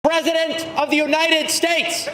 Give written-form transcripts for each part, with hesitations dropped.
President of the United States.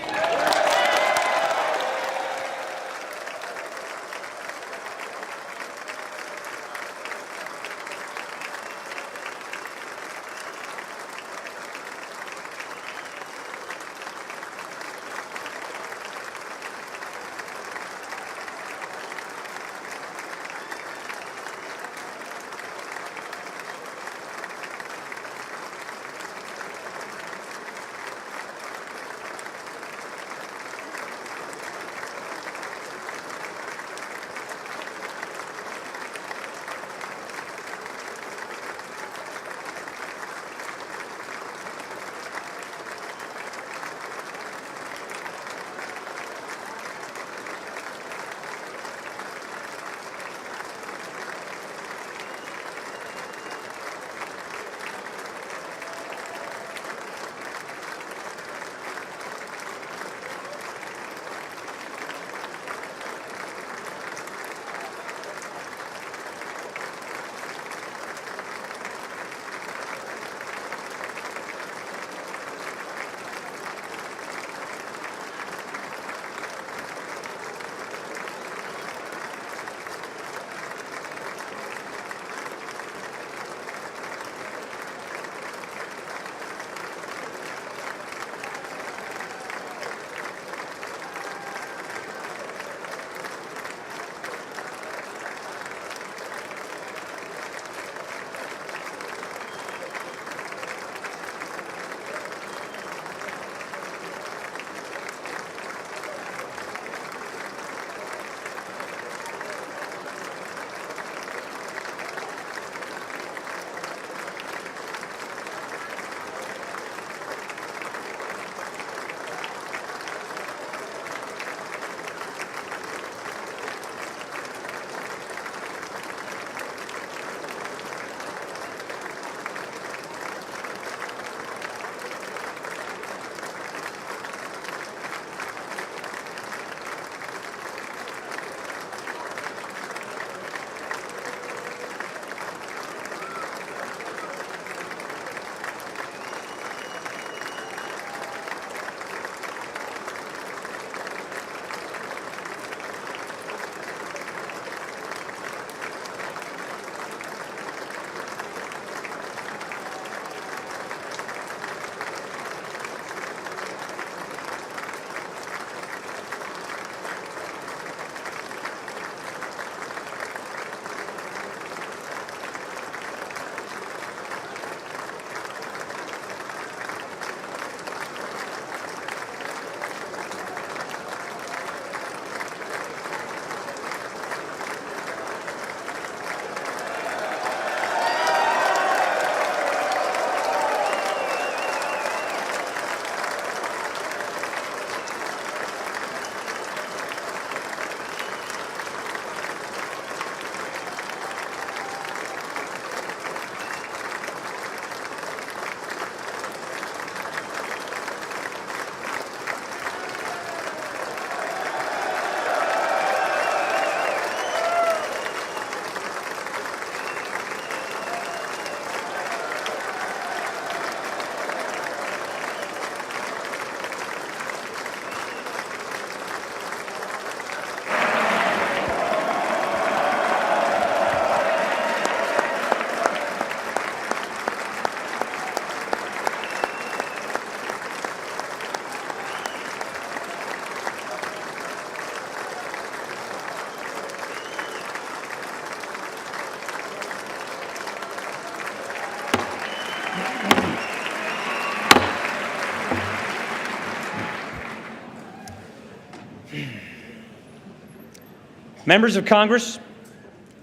Members of Congress,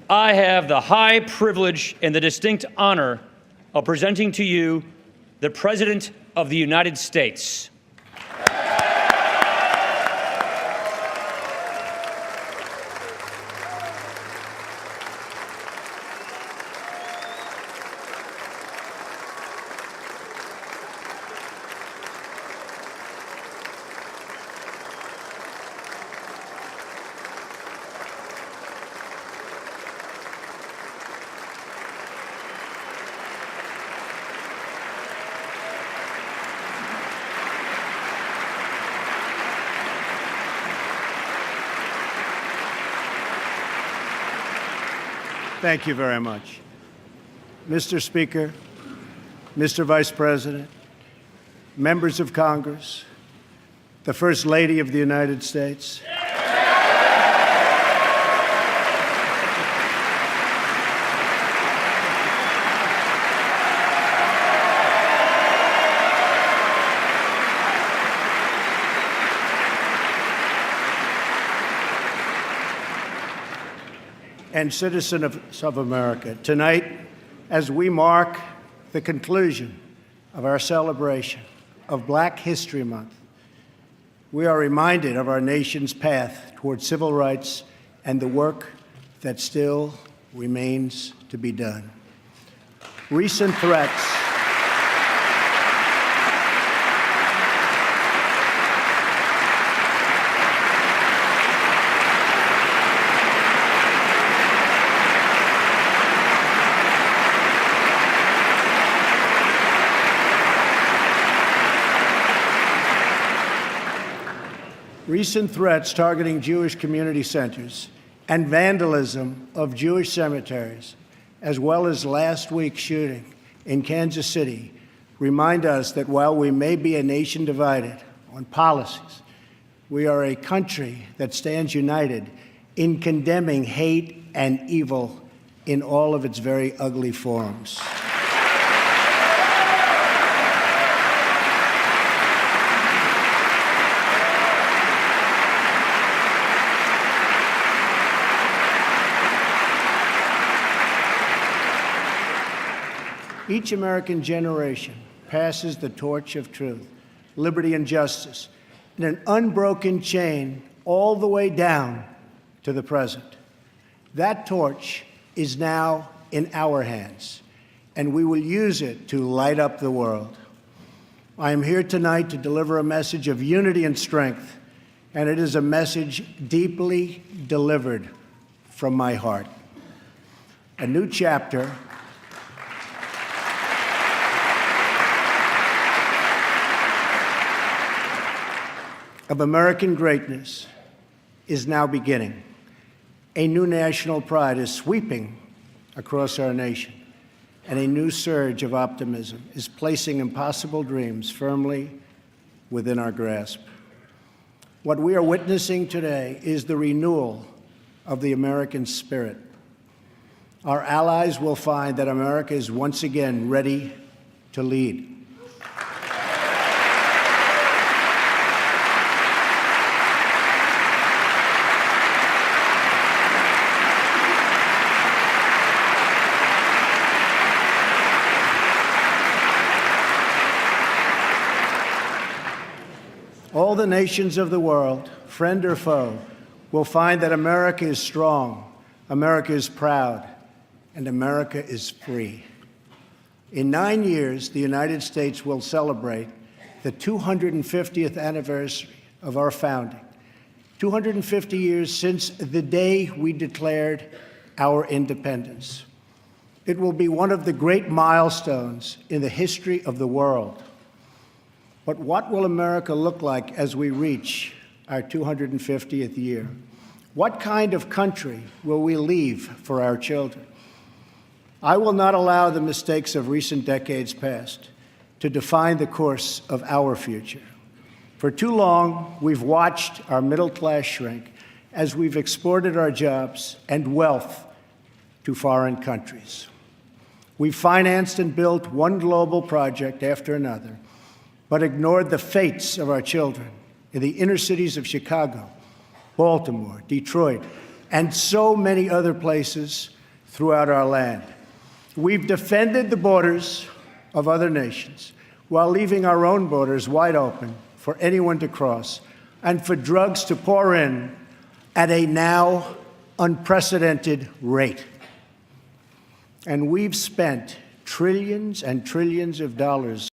I have the high privilege and the distinct honor of presenting to you the President of the United States. Thank you very much. Mr. Speaker, Mr. Vice President, members of Congress, the First Lady of the United States, and citizens of America. Tonight, as we mark the conclusion of our celebration of Black History Month, we are reminded of our nation's path toward civil rights and the work that still remains to be done. Recent threats targeting Jewish community centers and vandalism of Jewish cemeteries, as well as last week's shooting in Kansas City, remind us that while we may be a nation divided on policies, we are a country that stands united in condemning hate and evil in all of its very ugly forms. Each American generation passes the torch of truth, liberty, and justice in an unbroken chain all the way down to the present. That torch is now in our hands, and we will use it to light up the world. I am here tonight to deliver a message of unity and strength, and it is a message deeply delivered from my heart. A new chapter of American greatness is now beginning. A new national pride is sweeping across our nation, and a new surge of optimism is placing impossible dreams firmly within our grasp. What we are witnessing today is the renewal of the American spirit. Our allies will find that America is once again ready to lead. All the nations of the world, friend or foe, will find that America is strong, America is proud, and America is free. In 9 years, the United States will celebrate the 250th anniversary of our founding, 250 years since the day we declared our independence. It will be one of the great milestones in the history of the world. But what will America look like as we reach our 250th year? What kind of country will we leave for our children? I will not allow the mistakes of recent decades past to define the course of our future. For too long, we've watched our middle class shrink as we've exported our jobs and wealth to foreign countries. We've financed and built one global project after another, but ignored the fates of our children in the inner cities of Chicago, Baltimore, Detroit, and so many other places throughout our land. We've defended the borders of other nations while leaving our own borders wide open for anyone to cross and for drugs to pour in at a now unprecedented rate. And we've spent trillions and trillions of dollars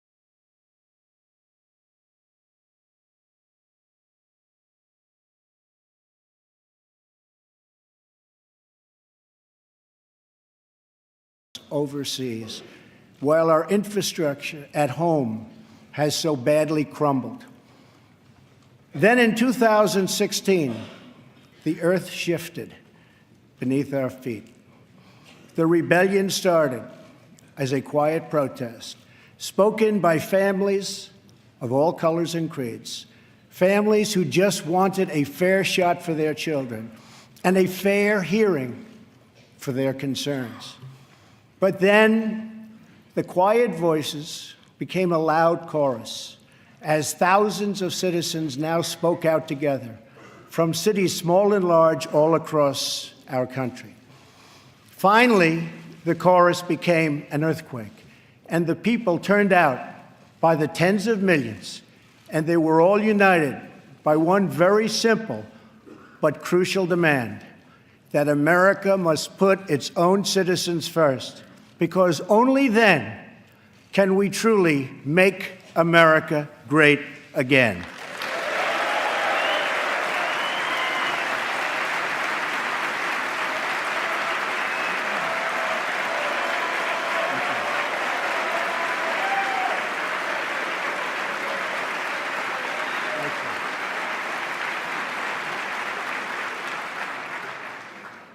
overseas, while our infrastructure at home has so badly crumbled. Then in 2016, the earth shifted beneath our feet. The rebellion started as a quiet protest, spoken by families of all colors and creeds, families who just wanted a fair shot for their children and a fair hearing for their concerns. But then the quiet voices became a loud chorus as thousands of citizens now spoke out together from cities small and large all across our country. Finally, the chorus became an earthquake, and the people turned out by the tens of millions, and they were all united by one very simple but crucial demand: that America must put its own citizens first, because only then can we truly make America great again.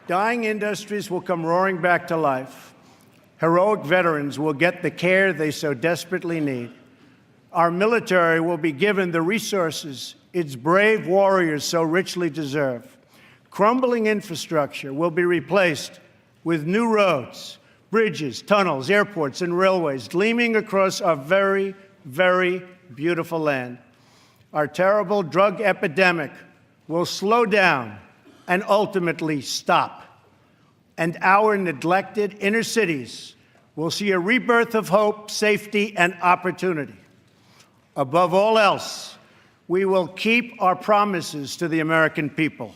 Dying industries will come roaring back to life. Heroic veterans will get the care they so desperately need. Our military will be given the resources its brave warriors so richly deserve. Crumbling infrastructure will be replaced with new roads, bridges, tunnels, airports, and railways gleaming across our very, very beautiful land. Our terrible drug epidemic will slow down and ultimately stop. And our neglected inner cities will see a rebirth of hope, safety, and opportunity. Above all else, we will keep our promises to the American people.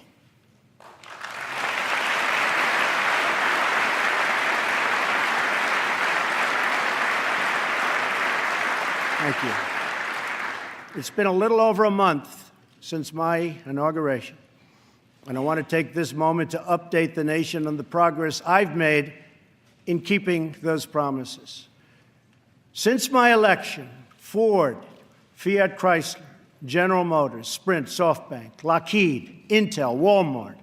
Thank you. It's been a little over a month since my inauguration, and I want to take this moment to update the nation on the progress I've made in keeping those promises. Since my election, Ford, Fiat Chrysler, General Motors, Sprint, SoftBank, Lockheed, Intel, Walmart,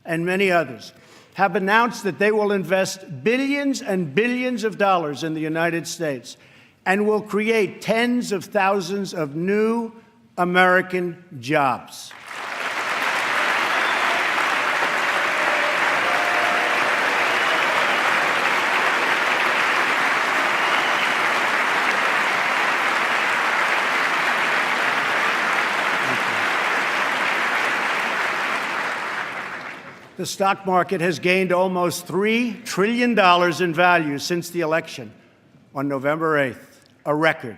and many others have announced that they will invest billions and billions of dollars in the United States and will create tens of thousands of new American jobs. The stock market has gained almost $3 trillion in value since the election on November 8th, a record.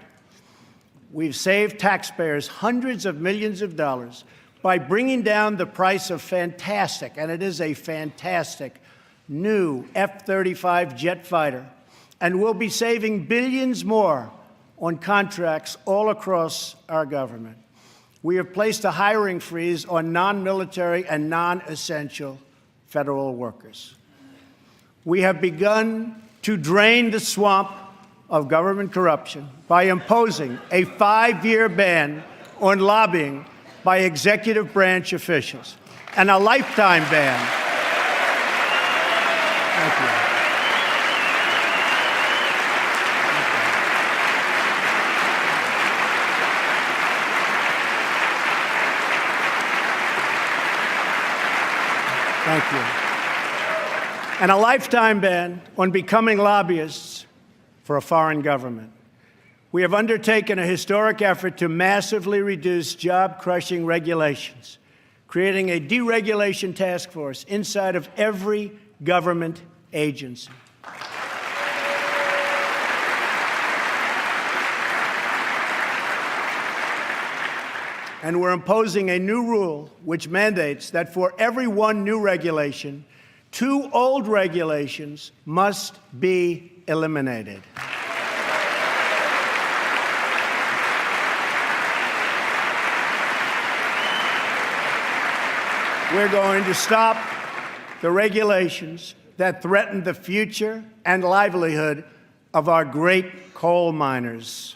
We've saved taxpayers hundreds of millions of dollars by bringing down the price of fantastic, and it is a fantastic, new F-35 jet fighter, and we'll be saving billions more on contracts all across our government. We have placed a hiring freeze on non-military and non-essential federal workers. We have begun to drain the swamp of government corruption by imposing a 5-year ban on lobbying by executive branch officials and a lifetime ban. Thank you. Thank you. And a lifetime ban on becoming lobbyists for a foreign government. We have undertaken a historic effort to massively reduce job-crushing regulations, creating a deregulation task force inside of every government agency. And we're imposing a new rule which mandates that for every one new regulation, 2 old regulations must be eliminated. We're going to stop the regulations that threaten the future and livelihood of our great coal miners.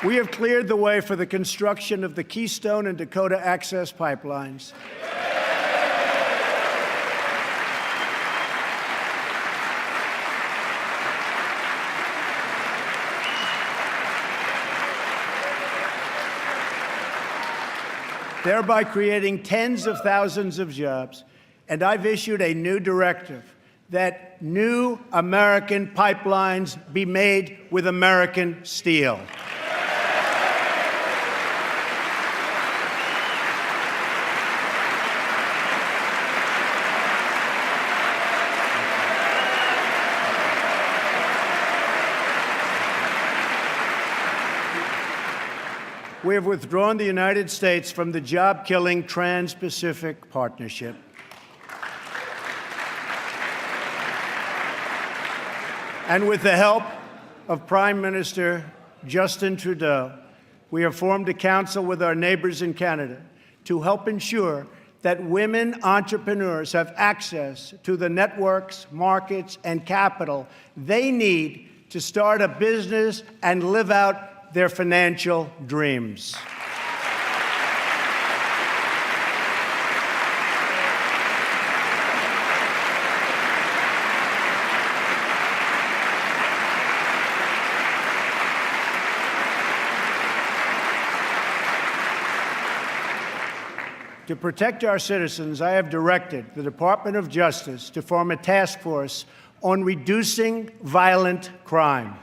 We have cleared the way for the construction of the Keystone and Dakota Access pipelines. Thereby creating tens of thousands of jobs. And I've issued a new directive that new American pipelines be made with American steel. We have withdrawn the United States from the job-killing Trans-Pacific Partnership. And with the help of Prime Minister Justin Trudeau, we have formed a council with our neighbors in Canada to help ensure that women entrepreneurs have access to the networks, markets, and capital they need to start a business and live out their financial dreams. To protect our citizens, I have directed the Department of Justice to form a task force on reducing violent crime.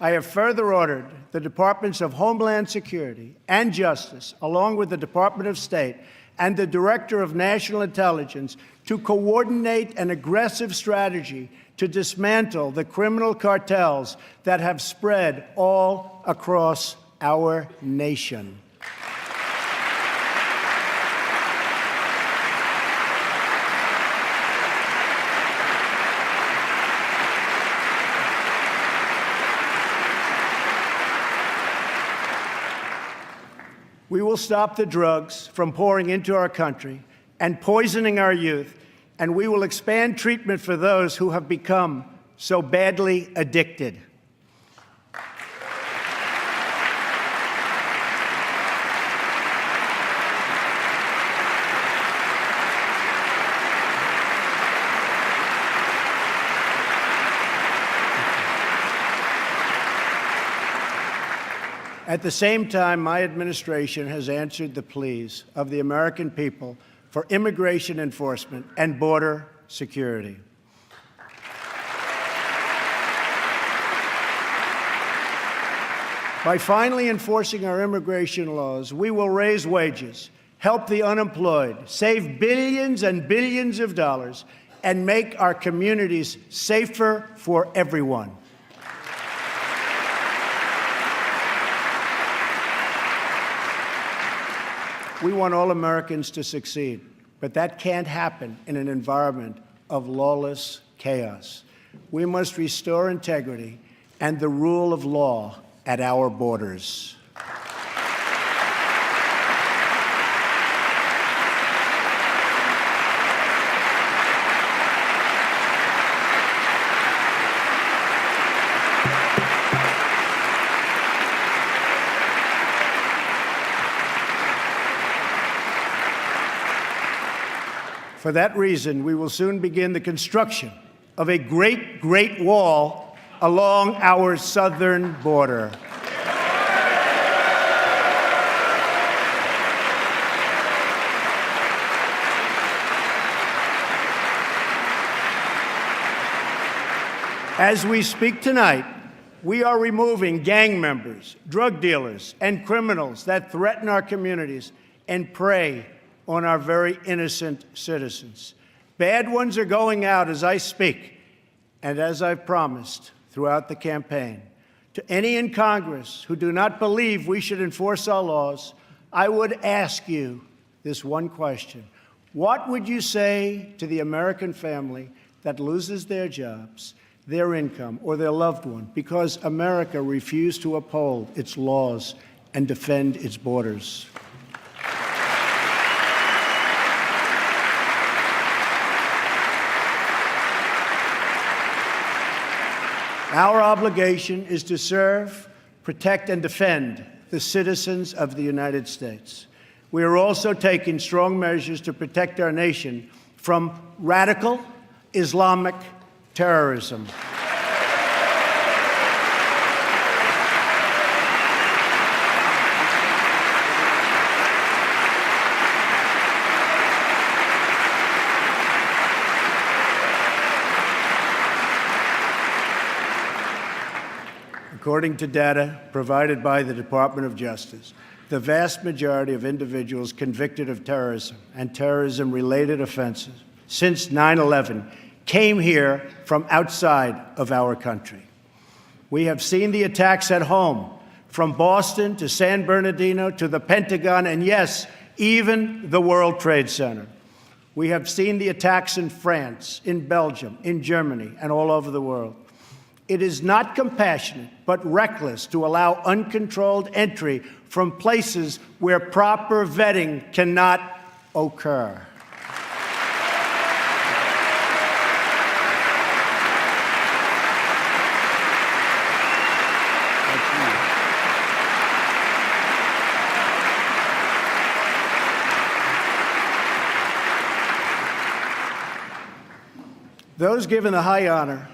I have further ordered the Departments of Homeland Security and Justice, along with the Department of State and the Director of National Intelligence, to coordinate an aggressive strategy to dismantle the criminal cartels that have spread all across our nation. We will stop the drugs from pouring into our country and poisoning our youth, and we will expand treatment for those who have become so badly addicted. At the same time, my administration has answered the pleas of the American people for immigration enforcement and border security. By finally enforcing our immigration laws, we will raise wages, help the unemployed, save billions and billions of dollars, and make our communities safer for everyone. We want all Americans to succeed, but that can't happen in an environment of lawless chaos. We must restore integrity and the rule of law at our borders. For that reason, we will soon begin the construction of a great, great wall along our southern border. As we speak tonight, we are removing gang members, drug dealers, and criminals that threaten our communities and prey on our very innocent citizens. Bad ones are going out as I speak, and as I've promised throughout the campaign. To any in Congress who do not believe we should enforce our laws, I would ask you this one question. What would you say to the American family that loses their jobs, their income, or their loved one because America refused to uphold its laws and defend its borders? Our obligation is to serve, protect and defend the citizens of the United States. We are also taking strong measures to protect our nation from radical Islamic terrorism. According to data provided by the Department of Justice, the vast majority of individuals convicted of terrorism and terrorism-related offenses since 9/11 came here from outside of our country. We have seen the attacks at home, from Boston to San Bernardino to the Pentagon, and yes, even the World Trade Center. We have seen the attacks in France, in Belgium, in Germany, and all over the world. It is not compassionate, but reckless to allow uncontrolled entry from places where proper vetting cannot occur. Those given the high honor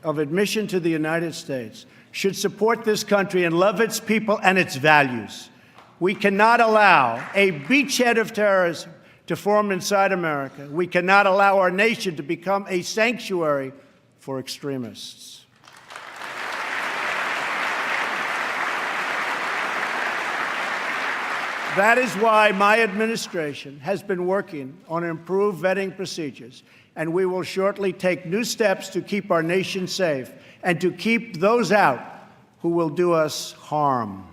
of admission to the United States should support this country and love its people and its values. We cannot allow a beachhead of terrorism to form inside America. We cannot allow our nation to become a sanctuary for extremists. That is why my administration has been working on improved vetting procedures, and we will shortly take new steps to keep our nation safe and to keep those out who will do us harm.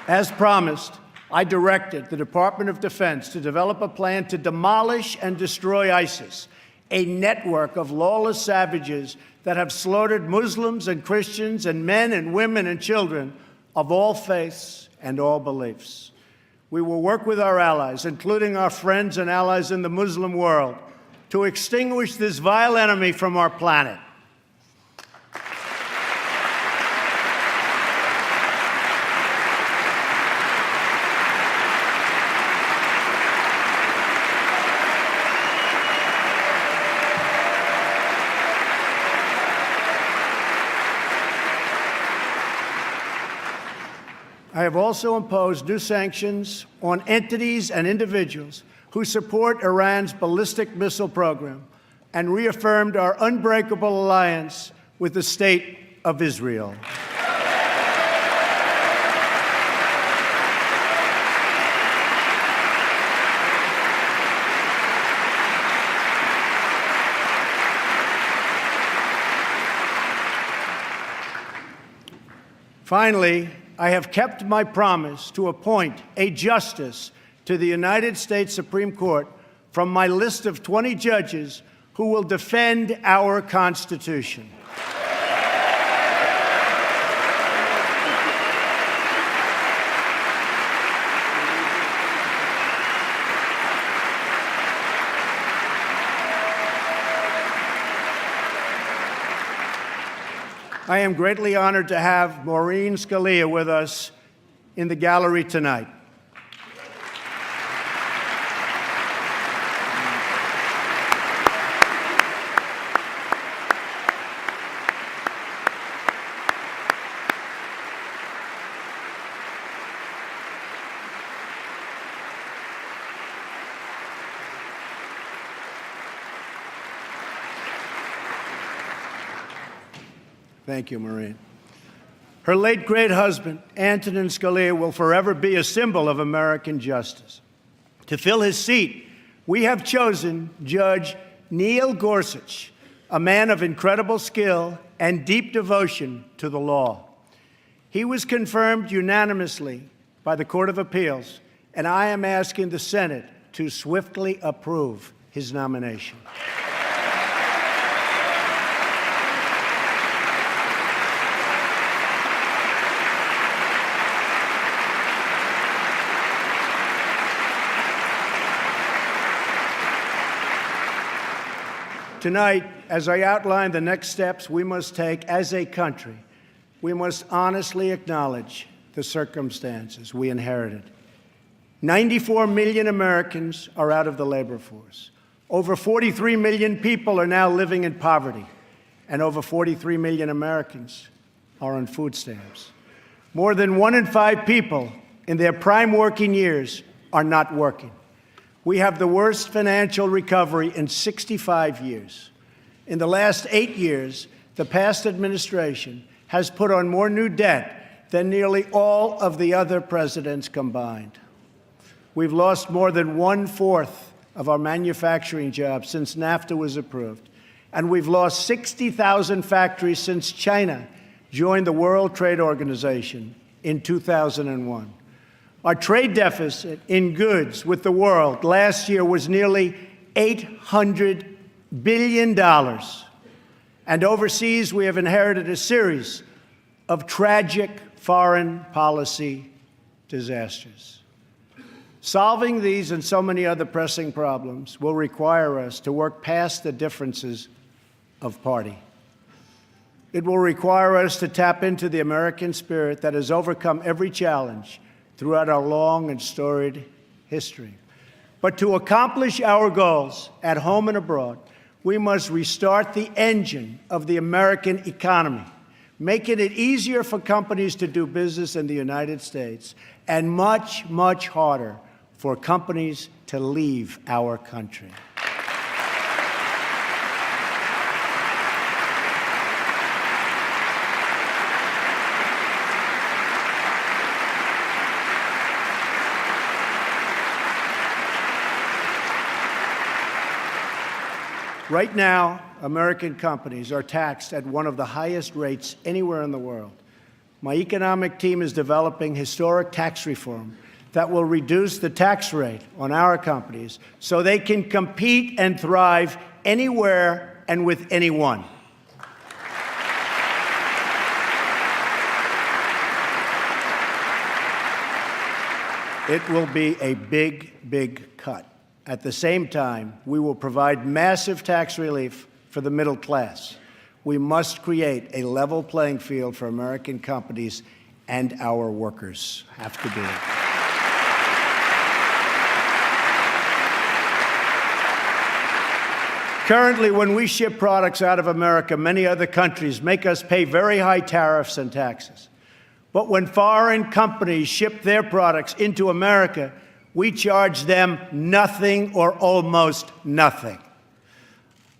As promised, I directed the Department of Defense to develop a plan to demolish and destroy ISIS, a network of lawless savages that have slaughtered Muslims and Christians and men and women and children of all faiths and all beliefs. We will work with our allies, including our friends and allies in the Muslim world, to extinguish this vile enemy from our planet. I have also imposed new sanctions on entities and individuals who support Iran's ballistic missile program and reaffirmed our unbreakable alliance with the State of Israel. Finally, I have kept my promise to appoint a justice to the United States Supreme Court from my list of 20 judges who will defend our Constitution. I am greatly honored to have Maureen Scalia with us in the gallery tonight. Thank you, Maureen. Her late great husband, Antonin Scalia, will forever be a symbol of American justice. To fill his seat, we have chosen Judge Neil Gorsuch, a man of incredible skill and deep devotion to the law. He was confirmed unanimously by the Court of Appeals, and I am asking the Senate to swiftly approve his nomination. Tonight, as I outline the next steps we must take as a country, we must honestly acknowledge the circumstances we inherited. 94 million Americans are out of the labor force. Over 43 million people are now living in poverty, and over 43 million Americans are on food stamps. More than 1 in 5 people in their prime working years are not working. We have the worst financial recovery in 65 years. In the last 8 years, the past administration has put on more new debt than nearly all of the other presidents combined. We've lost more than 1/4 of our manufacturing jobs since NAFTA was approved, and we've lost 60,000 factories since China joined the World Trade Organization in 2001. Our trade deficit in goods with the world last year was nearly $800 billion. And overseas, we have inherited a series of tragic foreign policy disasters. Solving these and so many other pressing problems will require us to work past the differences of party. It will require us to tap into the American spirit that has overcome every challenge throughout our long and storied history. But to accomplish our goals at home and abroad, we must restart the engine of the American economy, making it easier for companies to do business in the United States and much, much harder for companies to leave our country. Right now, American companies are taxed at one of the highest rates anywhere in the world. My economic team is developing historic tax reform that will reduce the tax rate on our companies so they can compete and thrive anywhere and with anyone. It will be a big, big cut. At the same time, we will provide massive tax relief for the middle class. We must create a level playing field for American companies, and our workers have to do it. Currently, when we ship products out of America, many other countries make us pay very high tariffs and taxes. But when foreign companies ship their products into America, we charge them nothing or almost nothing.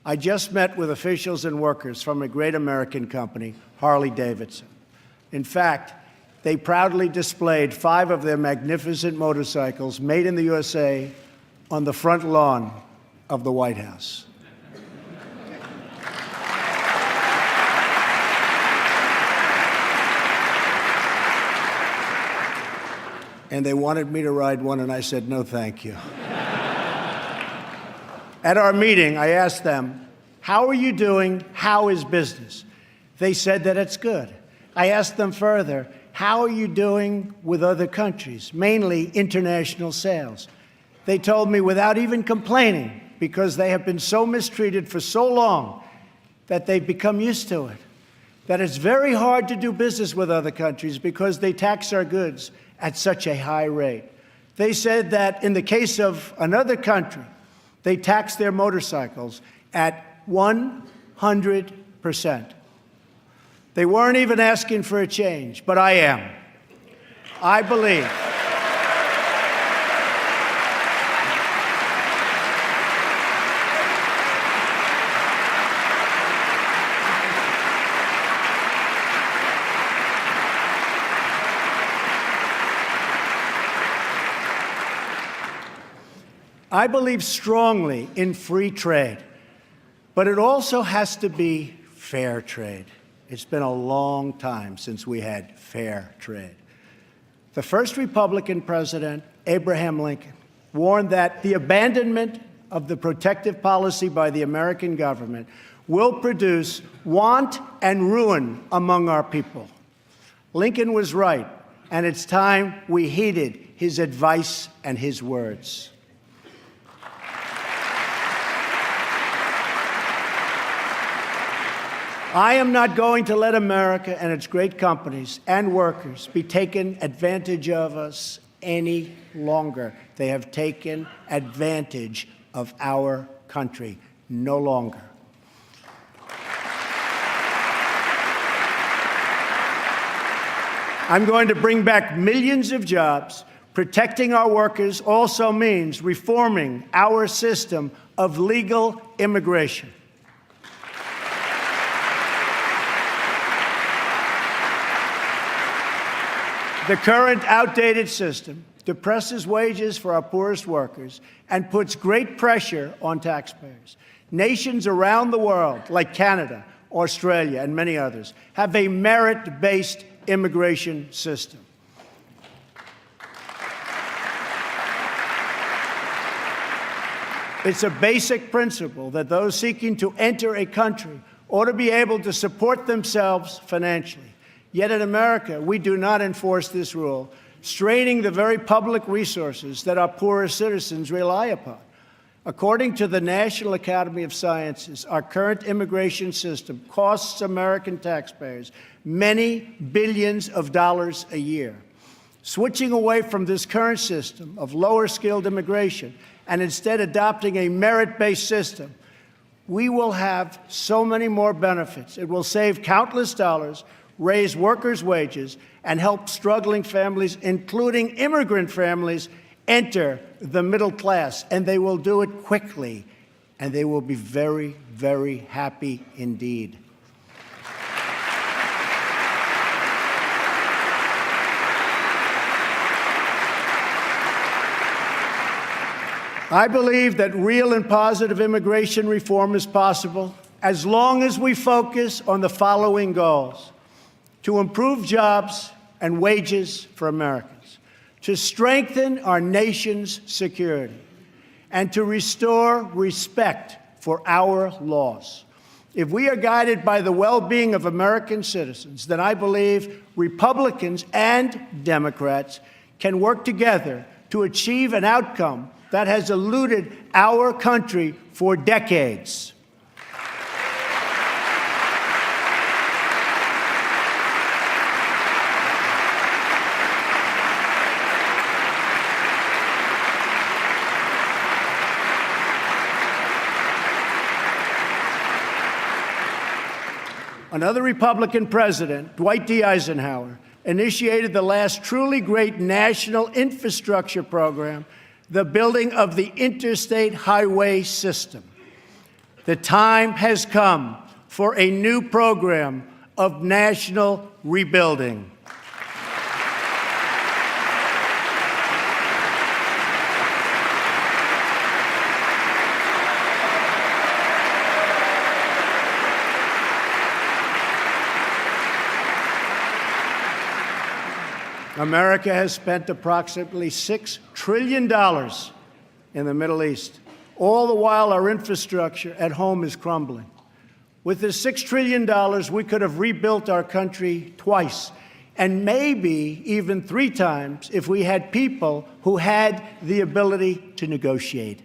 I just met with officials and workers from a great American company, Harley-Davidson. In fact, they proudly displayed 5 of their magnificent motorcycles made in the USA on the front lawn of the White House. And they wanted me to ride one, and I said, no, thank you. At our meeting, I asked them, how are you doing? How is business? They said that it's good. I asked them further, how are you doing with other countries, mainly international sales? They told me without even complaining, because they have been so mistreated for so long that they've become used to it, that it's very hard to do business with other countries because they tax our goods at such a high rate. They said that in the case of another country, they tax their motorcycles at 100%. They weren't even asking for a change, but I am. I believe I believe strongly in free trade, but it also has to be fair trade. It's been a long time since we had fair trade. The first Republican president, Abraham Lincoln, warned that the abandonment of the protective policy by the American government will produce want and ruin among our people. Lincoln was right, and it's time we heeded his advice and his words. I am not going to let America and its great companies and workers be taken advantage of us any longer. They have taken advantage of our country. No longer. I'm going to bring back millions of jobs. Protecting our workers also means reforming our system of legal immigration. The current outdated system depresses wages for our poorest workers and puts great pressure on taxpayers. Nations around the world, like Canada, Australia, and many others, have a merit-based immigration system. It's a basic principle that those seeking to enter a country ought to be able to support themselves financially. Yet in America, we do not enforce this rule, straining the very public resources that our poorest citizens rely upon. According to the National Academy of Sciences, our current immigration system costs American taxpayers many billions of dollars a year. Switching away from this current system of lower-skilled immigration and instead adopting a merit-based system, we will have so many more benefits. It will save countless dollars, raise workers' wages, and help struggling families, including immigrant families, enter the middle class. And they will do it quickly, and they will be very, very happy indeed. I believe that real and positive immigration reform is possible as long as we focus on the following goals: to improve jobs and wages for Americans, to strengthen our nation's security, and to restore respect for our laws. If we are guided by the well-being of American citizens, then I believe Republicans and Democrats can work together to achieve an outcome that has eluded our country for decades. Another Republican president, Dwight D. Eisenhower, initiated the last truly great national infrastructure program, the building of the interstate highway system. The time has come for a new program of national rebuilding. America has spent approximately $6 trillion in the Middle East. All the while, our infrastructure at home is crumbling. With this $6 trillion, we could have rebuilt our country twice, and maybe even 3 times if we had people who had the ability to negotiate.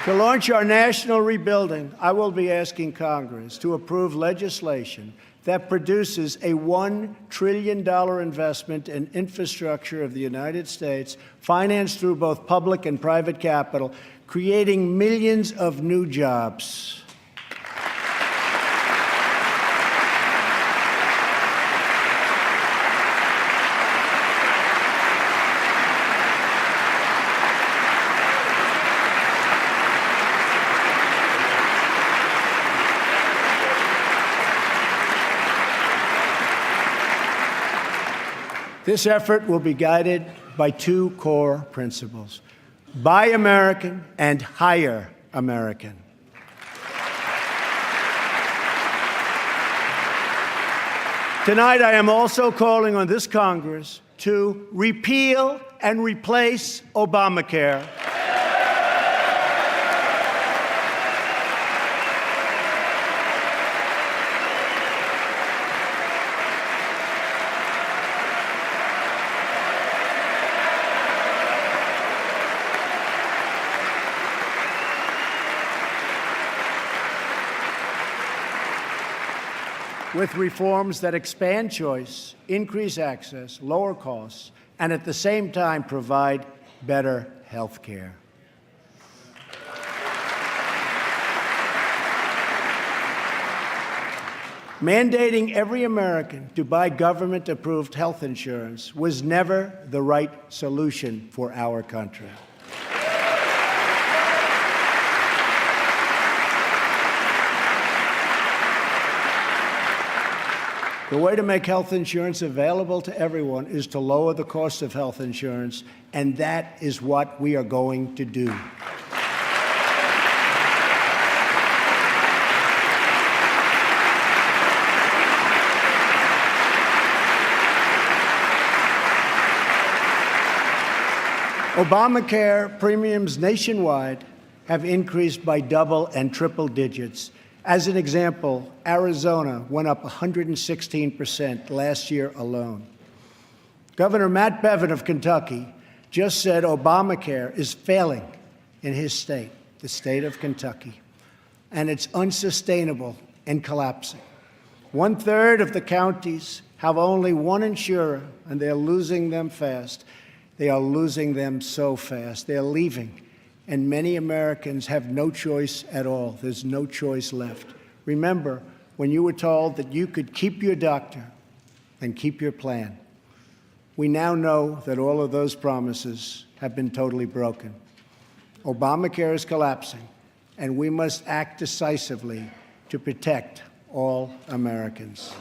To launch our national rebuilding, I will be asking Congress to approve legislation that produces a $1 trillion investment in infrastructure of the United States, financed through both public and private capital, creating millions of new jobs. This effort will be guided by 2 core principles: Buy American and Hire American. Tonight, I am also calling on this Congress to repeal and replace Obamacare. with reforms that expand choice, increase access, lower costs, and at the same time provide better health care. Mandating every American to buy government-approved health insurance was never the right solution for our country. The way to make health insurance available to everyone is to lower the cost of health insurance, and that is what we are going to do. Obamacare premiums nationwide have increased by double and triple digits. As an example, Arizona went up 116% last year alone. Governor Matt Bevin of Kentucky just said Obamacare is failing in his state, the state of Kentucky, and it's unsustainable and collapsing. 1/3 of the counties have only one insurer, and they're losing them fast. They are losing them so fast. They're leaving, and many Americans have no choice at all. There's no choice left. Remember, when you were told that you could keep your doctor and keep your plan, we now know that all of those promises have been totally broken. Obamacare is collapsing, and we must act decisively to protect all Americans.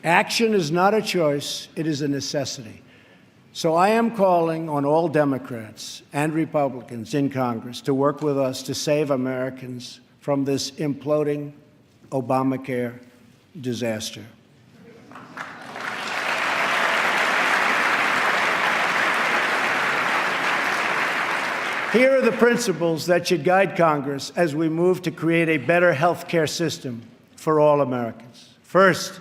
Action is not a choice, it is a necessity. So I am calling on all Democrats and Republicans in Congress to work with us to save Americans from this imploding Obamacare disaster. Here are the principles that should guide Congress as we move to create a better health care system for all Americans. First,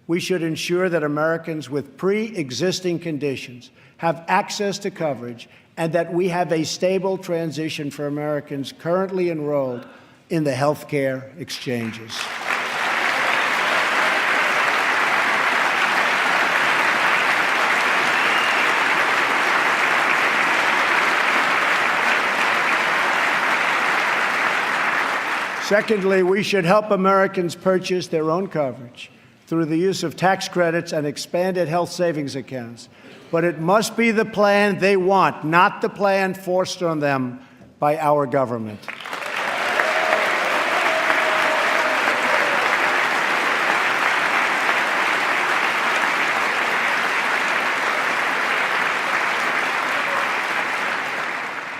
we should ensure that Americans with pre-existing conditions have access to coverage and that we have a stable transition for Americans currently enrolled in the health care exchanges. Secondly, we should help Americans purchase their own coverage through the use of tax credits and expanded health savings accounts. But it must be the plan they want, not the plan forced on them by our government.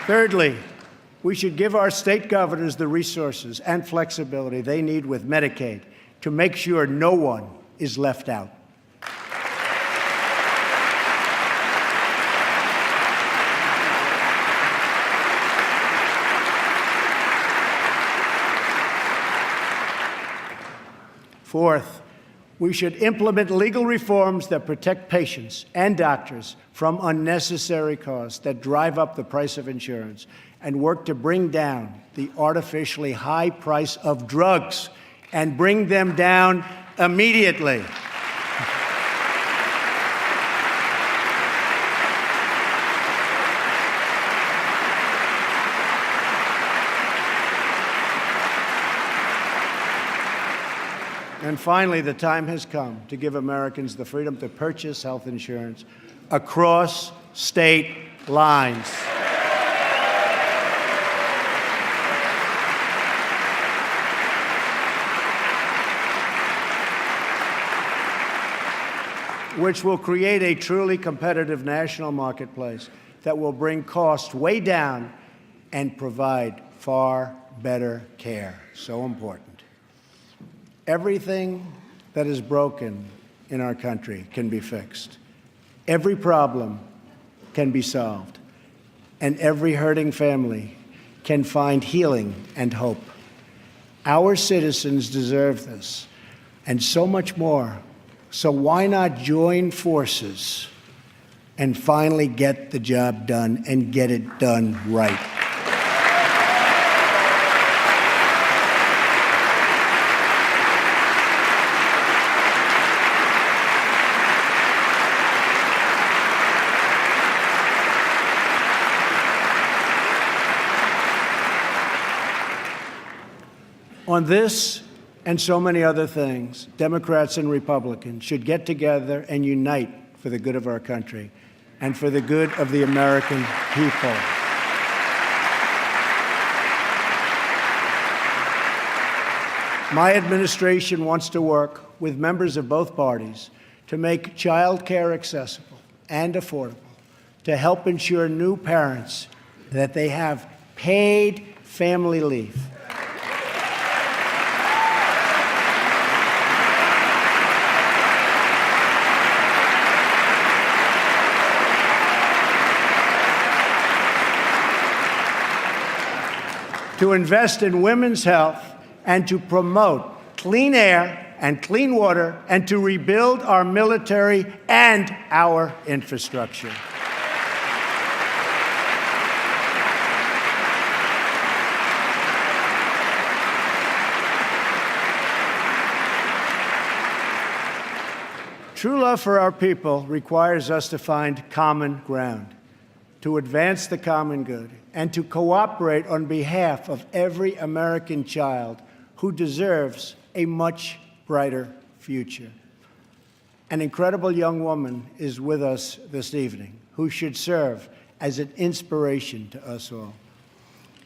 Thirdly, we should give our state governors the resources and flexibility they need with Medicaid to make sure no one is left out. Fourth, we should implement legal reforms that protect patients and doctors from unnecessary costs that drive up the price of insurance and work to bring down the artificially high price of drugs and bring them down immediately. And finally, the time has come to give Americans the freedom to purchase health insurance across state lines. Which will create a truly competitive national marketplace that will bring costs way down and provide far better care. So important. Everything that is broken in our country can be fixed. Every problem can be solved. And every hurting family can find healing and hope. Our citizens deserve this, and so much more. So why not join forces and finally get the job done and get it done right? On this and so many other things, Democrats and Republicans should get together and unite for the good of our country and for the good of the American people. My administration wants to work with members of both parties to make child care accessible and affordable, to help ensure new parents that they have paid family leave, to invest in women's health, and to promote clean air and clean water, and to rebuild our military and our infrastructure. True love for our people requires us to find common ground, to advance the common good, and to cooperate on behalf of every American child who deserves a much brighter future. An incredible young woman is with us this evening who should serve as an inspiration to us all.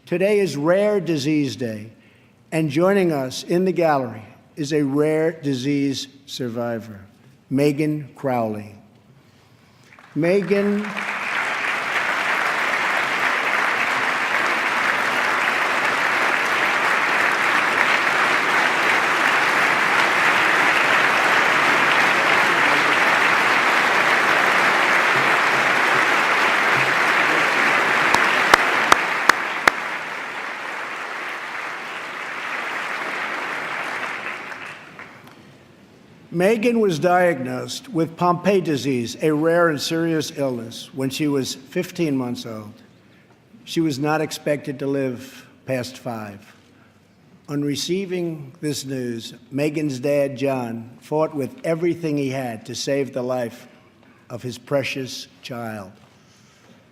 Today is Rare Disease Day, and joining us in the gallery is a rare disease survivor, Megan Crowley. Megan Megan was diagnosed with Pompe disease, a rare and serious illness, when she was 15 months old. She was not expected to live past 5. On receiving this news, Megan's dad, John, fought with everything he had to save the life of his precious child.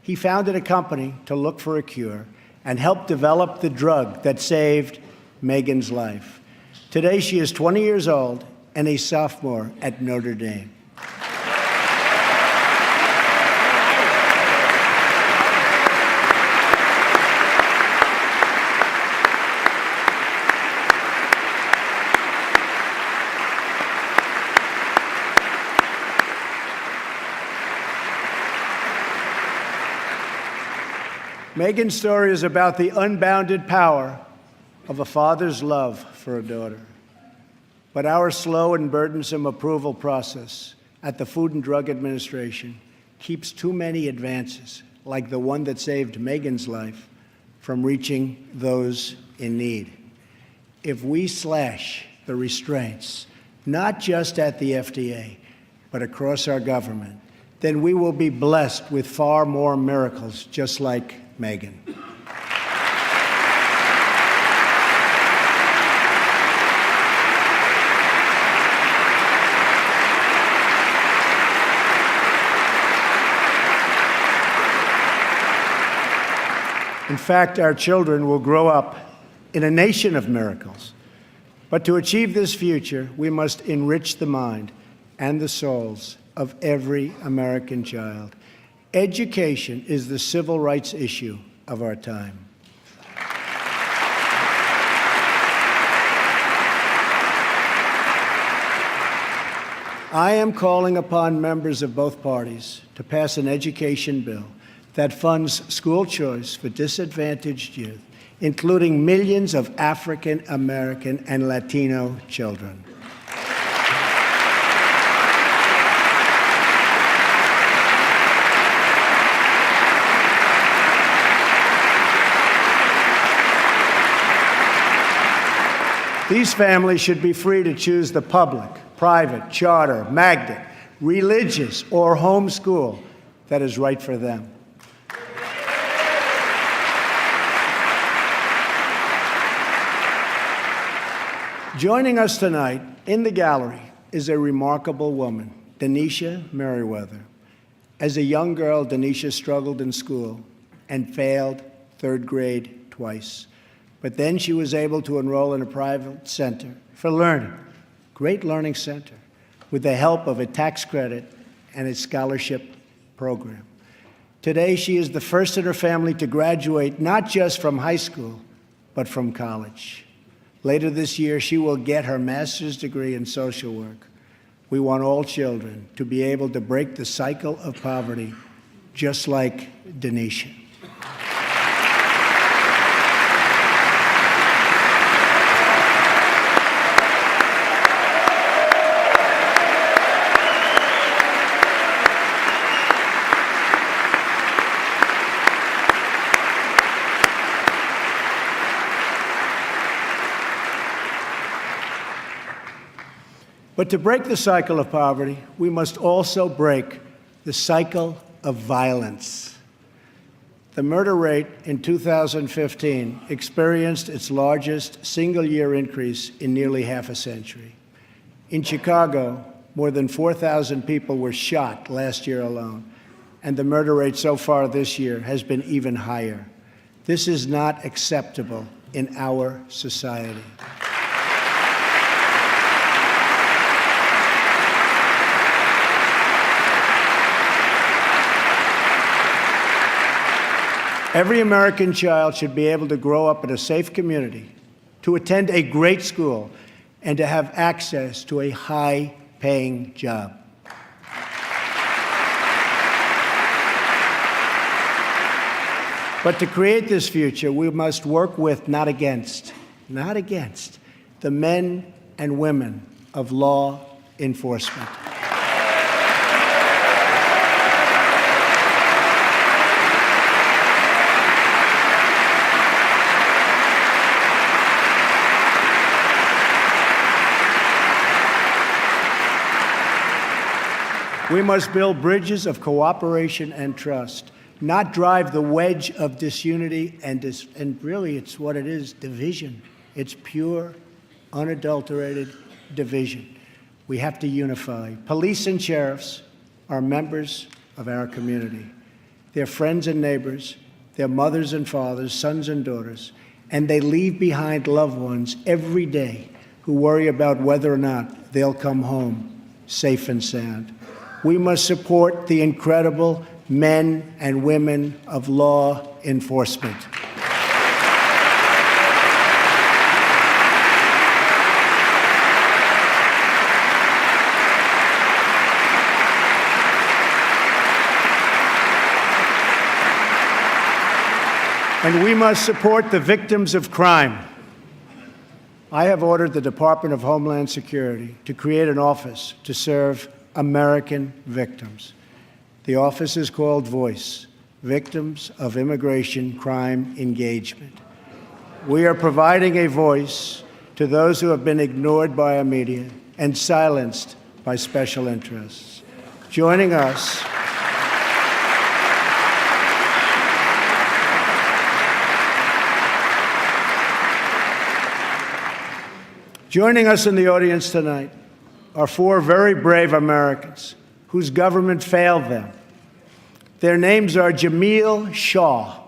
He founded a company to look for a cure and helped develop the drug that saved Megan's life. Today, she is 20 years old and a sophomore at Notre Dame. Megan's story is about the unbounded power of a father's love for a daughter. But our slow and burdensome approval process at the Food and Drug Administration keeps too many advances, like the one that saved Megan's life, from reaching those in need. If we slash the restraints, not just at the FDA, but across our government, then we will be blessed with far more miracles just like Megan. In fact, our children will grow up in a nation of miracles. But to achieve this future, we must enrich the mind and the souls of every American child. Education is the civil rights issue of our time. I am calling upon members of both parties to pass an education bill that funds school choice for disadvantaged youth, including millions of African American and Latino children. These families should be free to choose the public, private, charter, magnet, religious, or home school that is right for them. Joining us tonight in the gallery is a remarkable woman, Denisha Merriweather. As a young girl, Denisha struggled in school and failed third grade twice. But then she was able to enroll in a private center for learning, great learning center, with the help of a tax credit and a scholarship program. Today, she is the first in her family to graduate not just from high school, but from college. Later this year, she will get her master's degree in social work. We want all children to be able to break the cycle of poverty, just like Denisha. But to break the cycle of poverty, we must also break the cycle of violence. The murder rate in 2015 experienced its largest single-year increase in nearly half a century. In Chicago, more than 4,000 people were shot last year alone, and the murder rate so far this year has been even higher. This is not acceptable in our society. Every American child should be able to grow up in a safe community, to attend a great school, and to have access to a high-paying job. But to create this future, we must work with, not against, the men and women of law enforcement. We must build bridges of cooperation and trust, not drive the wedge of disunity and really it's what it is, division. It's pure, unadulterated division. We have to unify. Police and sheriffs are members of our community. They're friends and neighbors. They're mothers and fathers, sons and daughters, and they leave behind loved ones every day who worry about whether or not they'll come home safe and sound. We must support the incredible men and women of law enforcement. And we must support the victims of crime. I have ordered the Department of Homeland Security to create an office to serve American victims. The office is called VOICE, Victims of Immigration Crime Engagement. We are providing a voice to those who have been ignored by our media and silenced by special interests. Joining us in the audience tonight are four very brave Americans whose government failed them. Their names are Jamil Shaw,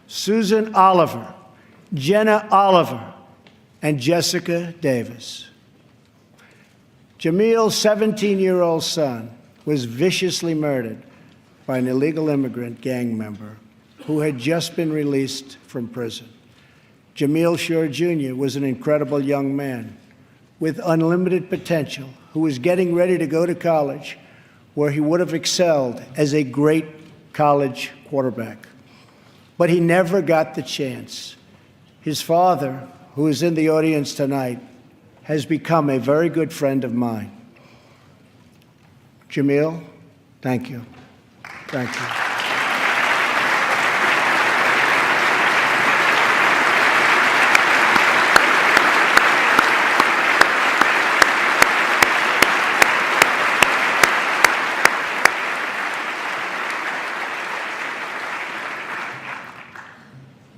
Susan Oliver, Jenna Oliver, and Jessica Davis. Jamil's 17-year-old son was viciously murdered by an illegal immigrant gang member who had just been released from prison. Jamil Shaw Jr. was an incredible young man with unlimited potential who was getting ready to go to college where he would have excelled as a great college quarterback. But he never got the chance. His father, who is in the audience tonight, has become a very good friend of mine. Jamil, thank you. Thank you.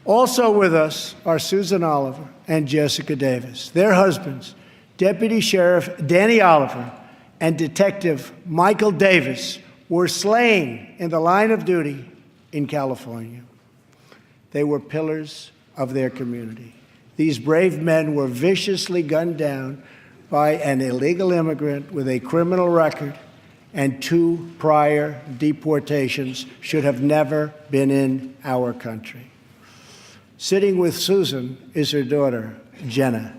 Also with us are Susan Oliver and Jessica Davis. Their husbands, Deputy Sheriff Danny Oliver and Detective Michael Davis, were slain in the line of duty in California. They were pillars of their community. These brave men were viciously gunned down by an illegal immigrant with a criminal record and 2 prior deportations, should have never been in our country. Sitting with Susan is her daughter, Jenna.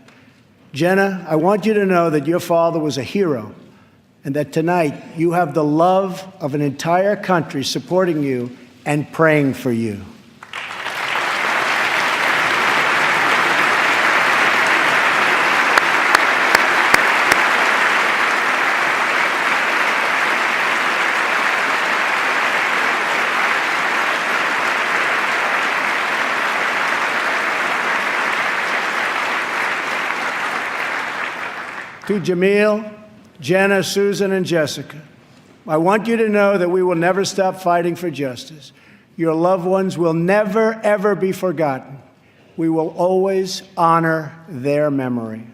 Jenna, I want you to know that your father was a hero and that tonight you have the love of an entire country supporting you and praying for you. To Jamil, Jenna, Susan, and Jessica, I want you to know that we will never stop fighting for justice. Your loved ones will never, ever be forgotten. We will always honor their memory.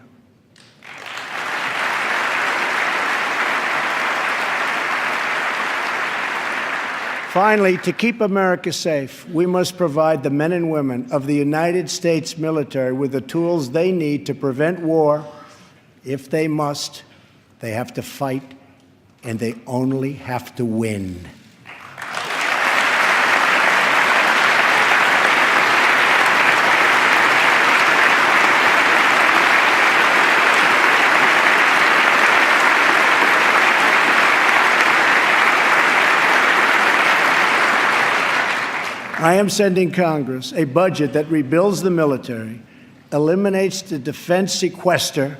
Finally, to keep America safe, we must provide the men and women of the United States military with the tools they need to prevent war. If they must, they have to fight, and they only have to win. I am sending Congress a budget that rebuilds the military, eliminates the defense sequester,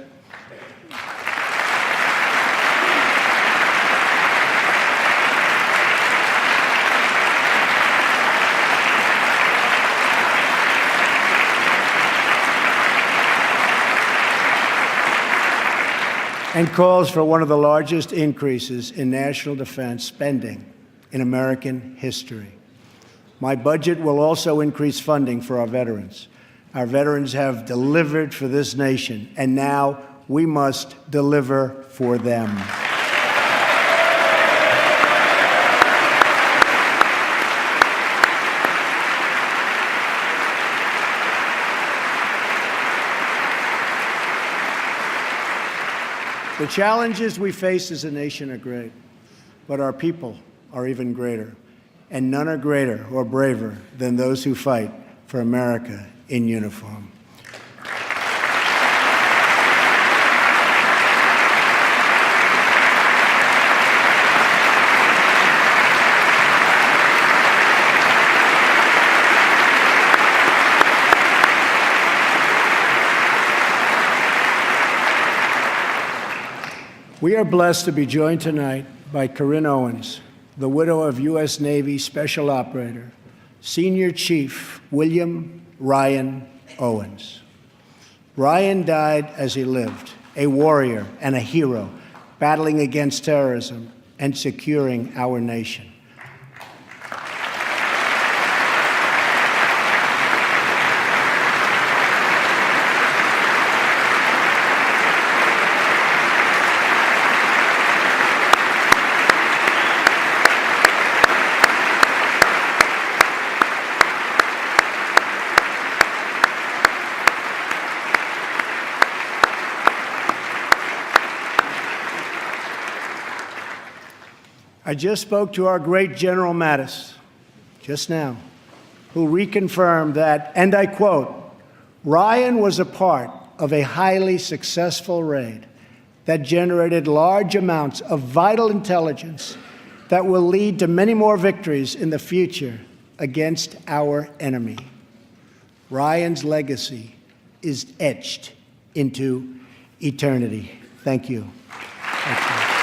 and calls for one of the largest increases in national defense spending in American history. My budget will also increase funding for our veterans. Our veterans have delivered for this nation, and now we must deliver for them. The challenges we face as a nation are great, but our people are even greater, and none are greater or braver than those who fight for America in uniform. We are blessed to be joined tonight by Corinne Owens, the widow of U.S. Navy Special Operator, Senior Chief William Ryan Owens. Ryan died as he lived, a warrior and a hero, battling against terrorism and securing our nation. I just spoke to our great General Mattis just now, who reconfirmed that, and I quote, "Ryan was a part of a highly successful raid that generated large amounts of vital intelligence that will lead to many more victories in the future against our enemy." Ryan's legacy is etched into eternity. Thank you. Thank you.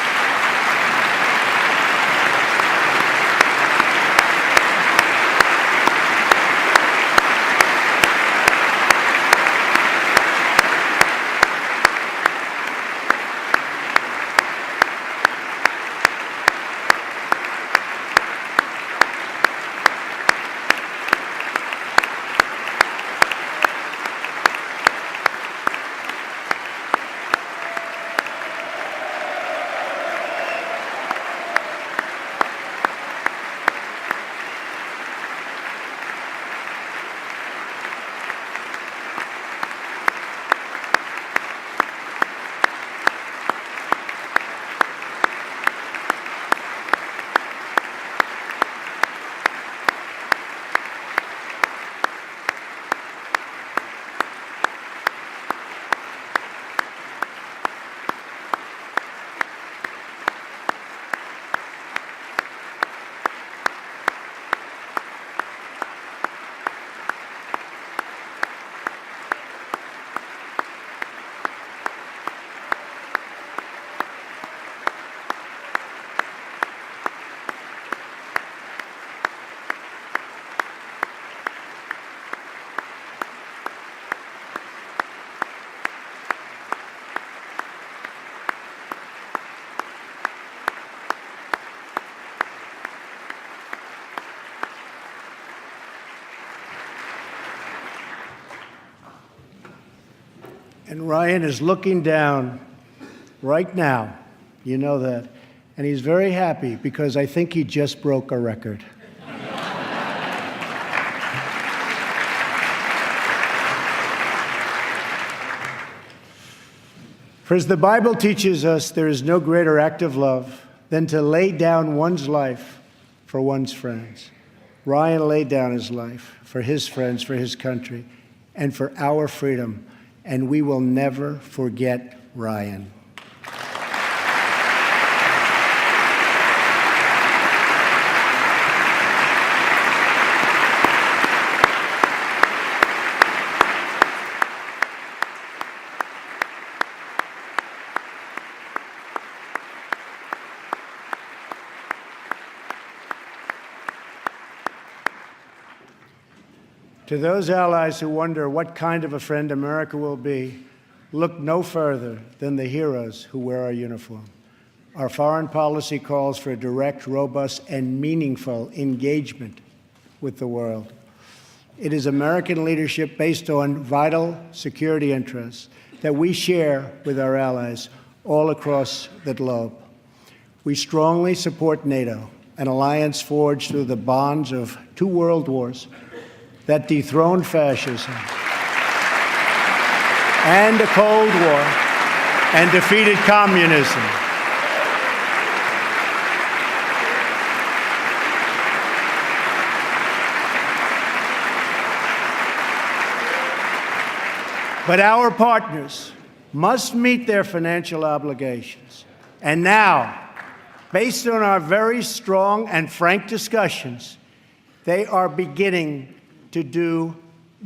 And Ryan is looking down right now. You know that. And he's very happy because I think he just broke a record. For as the Bible teaches us, there is no greater act of love than to lay down one's life for one's friends. Ryan laid down his life for his friends, for his country, and for our freedom, and we will never forget Ryan. To those allies who wonder what kind of a friend America will be, look no further than the heroes who wear our uniform. Our foreign policy calls for a direct, robust, and meaningful engagement with the world. It is American leadership based on vital security interests that we share with our allies all across the globe. We strongly support NATO, an alliance forged through the bonds of 2 world wars that dethroned fascism and the Cold War and defeated communism. But our partners must meet their financial obligations. And now, based on our very strong and frank discussions, they are beginning to do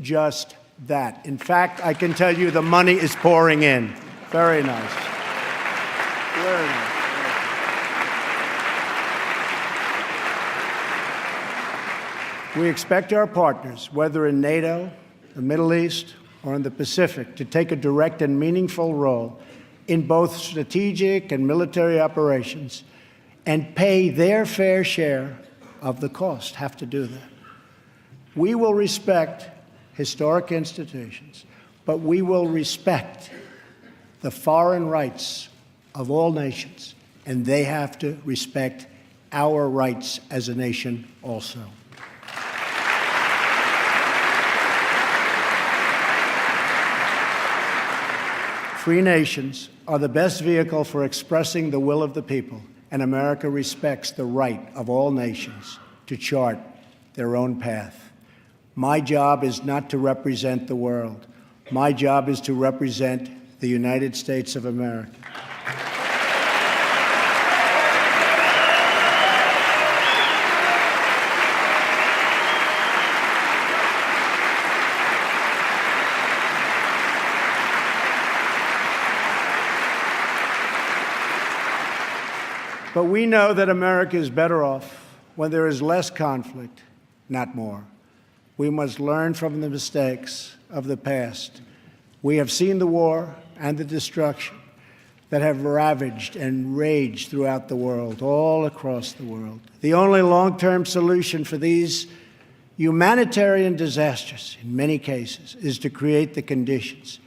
just that. In fact, I can tell you the money is pouring in. Very nice. Very nice. We expect our partners, whether in NATO, the Middle East, or in the Pacific, to take a direct and meaningful role in both strategic and military operations and pay their fair share of the cost, have to do that. We will respect historic institutions, but we will respect the foreign rights of all nations, and they have to respect our rights as a nation also. Free nations are the best vehicle for expressing the will of the people, and America respects the right of all nations to chart their own path. My job is not to represent the world. My job is to represent the United States of America. But we know that America is better off when there is less conflict, not more. We must learn from the mistakes of the past. We have seen the war and the destruction that have ravaged and raged throughout the world, all across the world. The only long-term solution for these humanitarian disasters, in many cases, is to create the conditions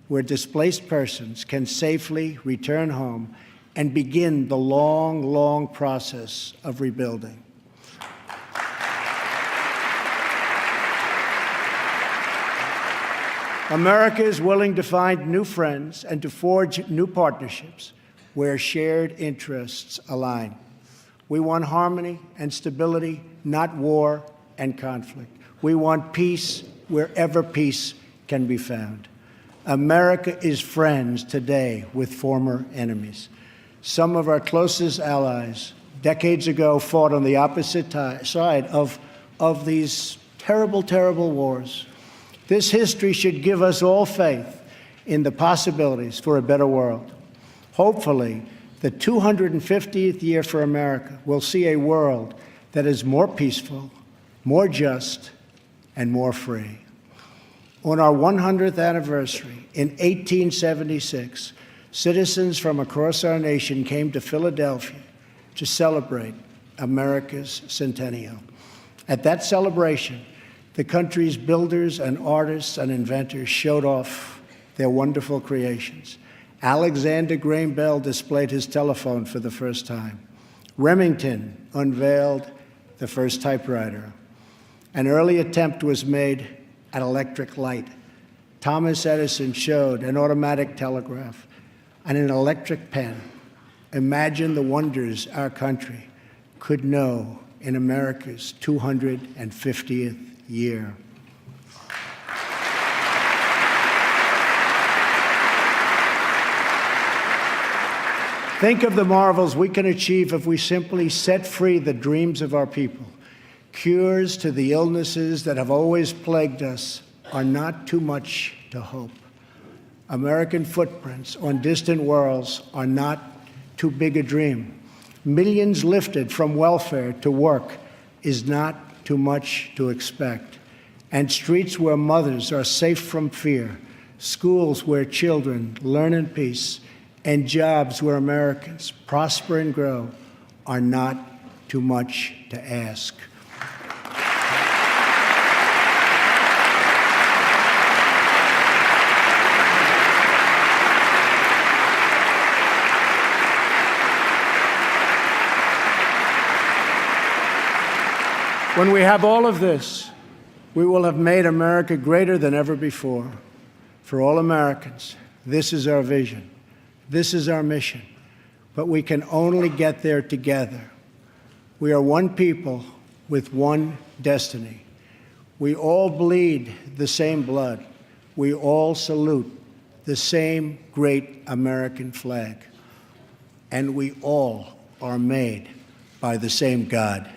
where displaced persons can safely return home and begin the long, long process of rebuilding. America is willing to find new friends and to forge new partnerships where shared interests align. We want harmony and stability, not war and conflict. We want peace wherever peace can be found. America is friends today with former enemies. Some of our closest allies decades ago fought on the opposite side of these terrible, terrible wars. This history should give us all faith in the possibilities for a better world. Hopefully, the 250th year for America will see a world that is more peaceful, more just, and more free. On our 100th anniversary in 1876, citizens from across our nation came to Philadelphia to celebrate America's centennial. At that celebration, the country's builders and artists and inventors showed off their wonderful creations. Alexander Graham Bell displayed his telephone for the first time. Remington unveiled the first typewriter. An early attempt was made at electric light. Thomas Edison showed an automatic telegraph and an electric pen. Imagine the wonders our country could know in America's 250th year. Think of the marvels we can achieve if we simply set free the dreams of our people. Cures to the illnesses that have always plagued us are not too much to hope. American footprints on distant worlds are not too big a dream. Millions lifted from welfare to work is not too much to expect. And streets where mothers are safe from fear, schools where children learn in peace, and jobs where Americans prosper and grow are not too much to ask. When we have all of this, we will have made America greater than ever before. For all Americans, this is our vision. This is our mission. But we can only get there together. We are one people with one destiny. We all bleed the same blood. We all salute the same great American flag. And we all are made by the same God.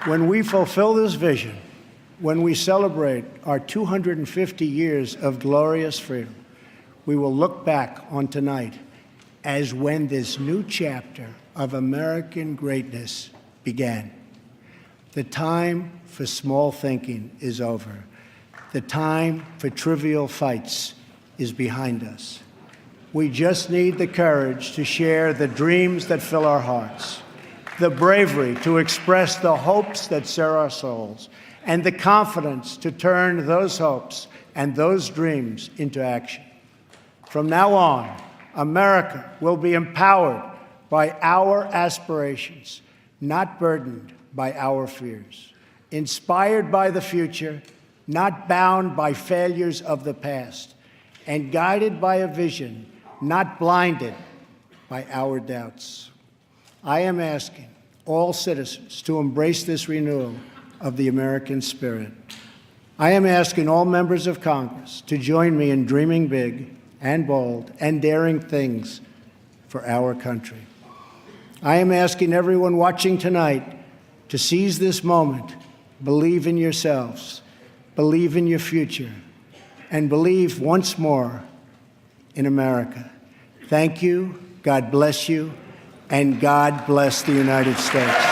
When we fulfill this vision, when we celebrate our 250 years of glorious freedom, we will look back on tonight as when this new chapter of American greatness began. The time for small thinking is over. The time for trivial fights is behind us. We just need the courage to share the dreams that fill our hearts, the bravery to express the hopes that stir our souls, and the confidence to turn those hopes and those dreams into action. From now on, America will be empowered by our aspirations, not burdened by our fears, inspired by the future, not bound by failures of the past, and guided by a vision, not blinded by our doubts. I am asking all citizens to embrace this renewal of the American spirit. I am asking all members of Congress to join me in dreaming big and bold and daring things for our country. I am asking everyone watching tonight to seize this moment, believe in yourselves, believe in your future, and believe once more in America. Thank you, God bless you, and God bless the United States.